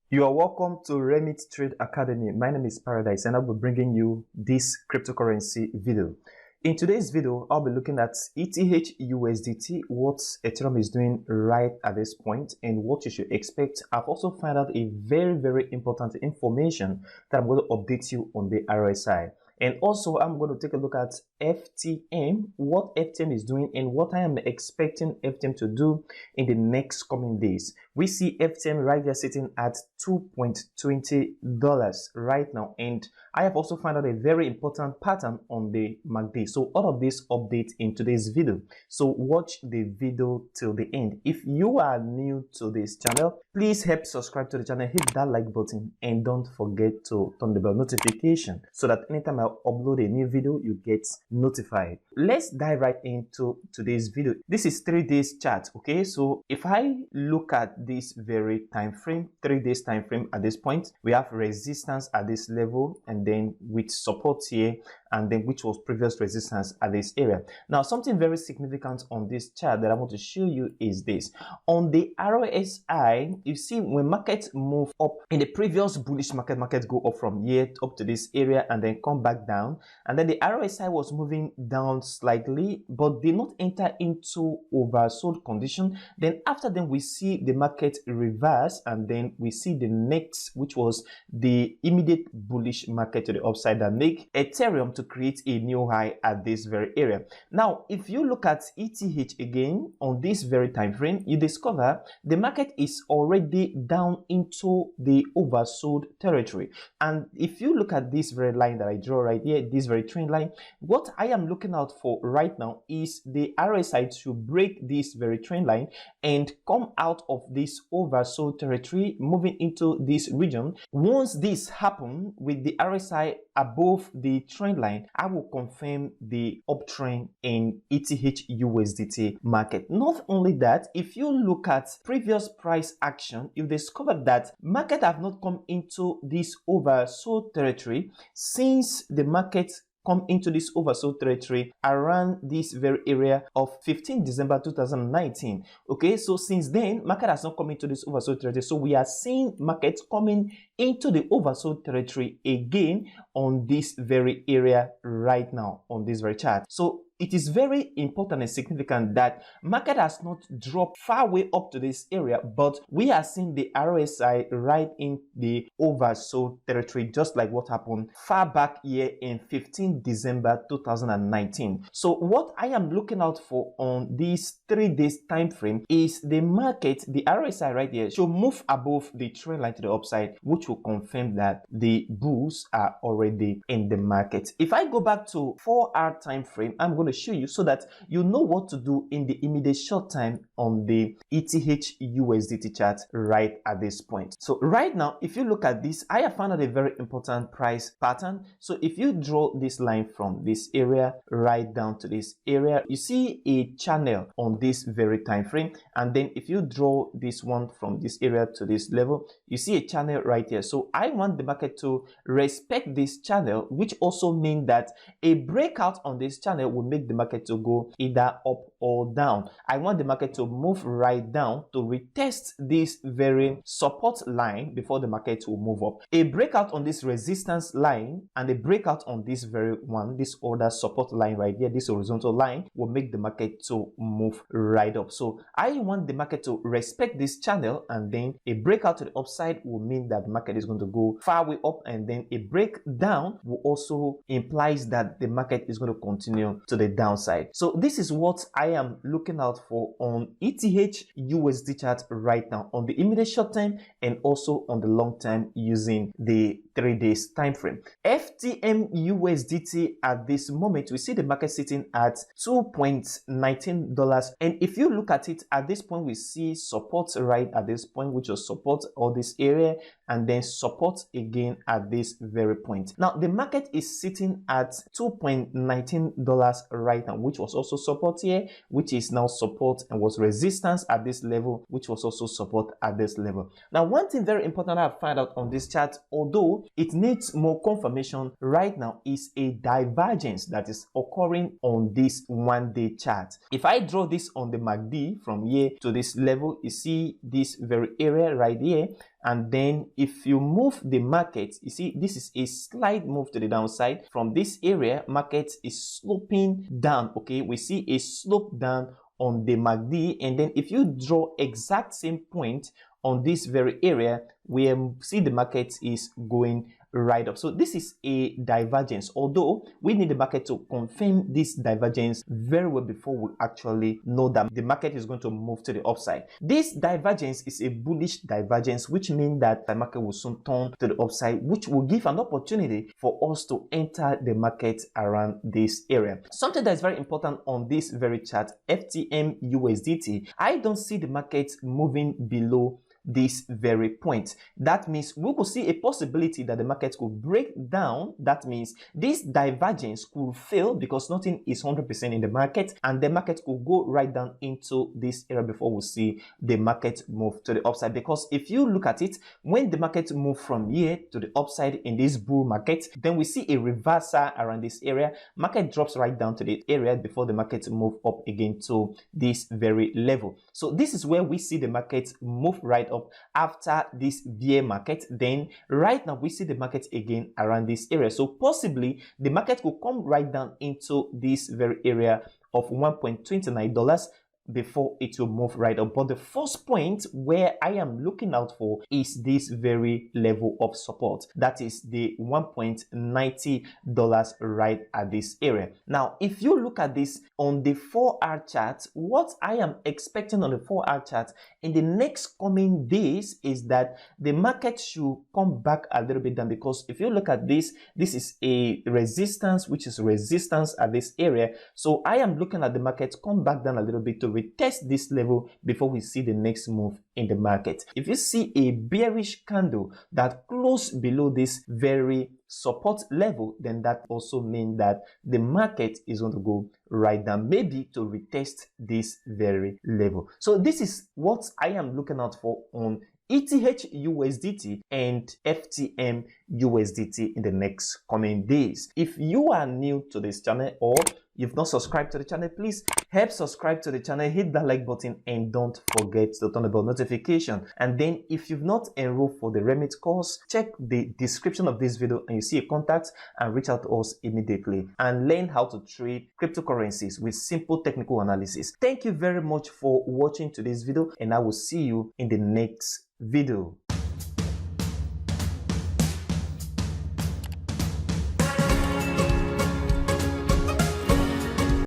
You are welcome to Remit Trade Academy. My name is Paradise and I'll be bringing you this cryptocurrency video. In today's video, I'll be looking at ETH USDT, what Ethereum is doing right at this point and what you should expect. I've also found out a very important information that I'm going to update you on the RSI. And also, I'm going to take a look at FTM, what FTM is doing and what I am expecting FTM to do in the next coming days. We see FTM right there sitting at $2.20 right now. And I have also found out a very important pattern on the MACD. So all of this update in today's video. So watch the video till the end. If you are new to this channel, please help subscribe to the channel, hit that like button and don't forget to turn the bell notification so that anytime I upload a new video, you get notified. Let's dive right into today's video. This is 3 days chart. Okay, so if I look at this very time frame, 3 days time frame at this point, we have resistance at this level and then with support here, and then which was previous resistance at this area. Now something very significant on this chart that I want to show you is this. On the RSI, you see when markets move up in the previous bullish market go up from here up to this area and then come back down, and then the RSI was moving down slightly but did not enter into oversold condition. Then after then we see the market reverse and then we see the next, which was the immediate bullish market to the upside that make Ethereum to create a new high at this very area. Now if you look at ETH again on this very time frame, you discover the market is already down into the oversold territory. And if you look at this very line that I draw right here, this very trend line, what I am looking out for right now is the RSI to break this very trend line and come out of this oversold territory, moving into this region. Once this happens with the RSI above the trend line, I will confirm the uptrend in ETH USDT market. Not only that, if you look at previous price action, you discover that market have not come into this oversold territory since the market come into this oversold territory around this very area of 15 December 2019. Okay, so since then market has not come into this oversold territory, so we are seeing markets coming into the oversold territory again on this very area right now on this very chart. So it is very important and significant that market has not dropped far way up to this area, but we are seeing the RSI right in the oversold territory, just like what happened far back here in 15 December 2019. So what I am looking out for on this 3 days time frame is the market, the RSI right here, should move above the trend line to the upside, which will confirm that the bulls are already in the market. If I go back to 4-hour time frame, I'm going to show you so that you know what to do in the immediate short time on the ETH USDT chart right at this point. So right now, if you look at this, I have found out a very important price pattern. So if you draw this line from this area right down to this area, you see a channel on this very time frame, and then if you draw this one from this area to this level, you see a channel right here. So I want the market to respect this channel, which also means that a breakout on this channel will make the market to go either up or down. I want the market to move right down to retest this very support line before the market will move up. A breakout on this resistance line and a breakout on this very one, this other support line right here, this horizontal line, will make the market to move right up. So I want the market to respect this channel, and then a breakout to the upside will mean that the market is going to go far way up, and then a breakdown will also implies that the market is going to continue to the downside. So this is what I am looking out for on ETH USD chart right now on the immediate short time and also on the long time using the 3 days time frame. FTM USDT at this moment, we see the market sitting at $2.19, and if you look at it at this point, we see support right at this point, which was support all this area, and then support again at this very point. Now the market is sitting at $2.19 right now, which was also support here, which is now support, and was resistance at this level, which was also support at this level. Now one thing very important I found out on this chart, although it needs more confirmation right now, is a divergence that is occurring on this 1 day chart. If I draw this on the MACD from here to this level, you see this very area right here, and then if you move the market, you see this is a slight move to the downside. From this area, market is sloping down. Okay, we see a slope down on the MACD, and then if you draw exact same point on this very area, we see the market is going right up. So this is a divergence, although we need the market to confirm this divergence very well before we actually know that the market is going to move to the upside. This divergence is a bullish divergence, which means that the market will soon turn to the upside, which will give an opportunity for us to enter the market around this area. Something that is very important on this very chart, FTM USDT, I don't see the market moving below this very point. That means we could see a possibility that the market could break down. That means this divergence could fail because nothing is 100% in the market, and the market could go right down into this area before we see the market move to the upside. Because if you look at it, when the market move from here to the upside in this bull market, then we see a reversal around this area. Market drops right down to the area before the market move up again to this very level. So this is where we see the market move right up after this bear market. Then right now we see the market again around this area, so possibly the market could come right down into this very area of $1.29 before it will move right up. But the first point where I am looking out for is this very level of support, that is the $1.90 right at this area. Now if you look at this on the 4-hour chart, what I am expecting on the 4-hour chart in the next coming days is that the market should come back a little bit down, because if you look at this, this is a resistance, which is resistance at this area. So I am looking at the market come back down a little bit to retest this level before we see the next move in the market. If you see a bearish candle that closed below this very support level, then that also means that the market is going to go right down, maybe to retest this very level. So this is what I am looking out for on ETH USDT and FTM USDT in the next coming days. If you are new to this channel or you've not subscribed to the channel, please help subscribe to the channel, hit that like button, and don't forget to turn on the bell notification. And then if you've not enrolled for the Remit course, check the description of this video and you see a contact and reach out to us immediately and learn how to trade cryptocurrencies with simple technical analysis. Thank you very much for watching today's video, and I will see you in the next video.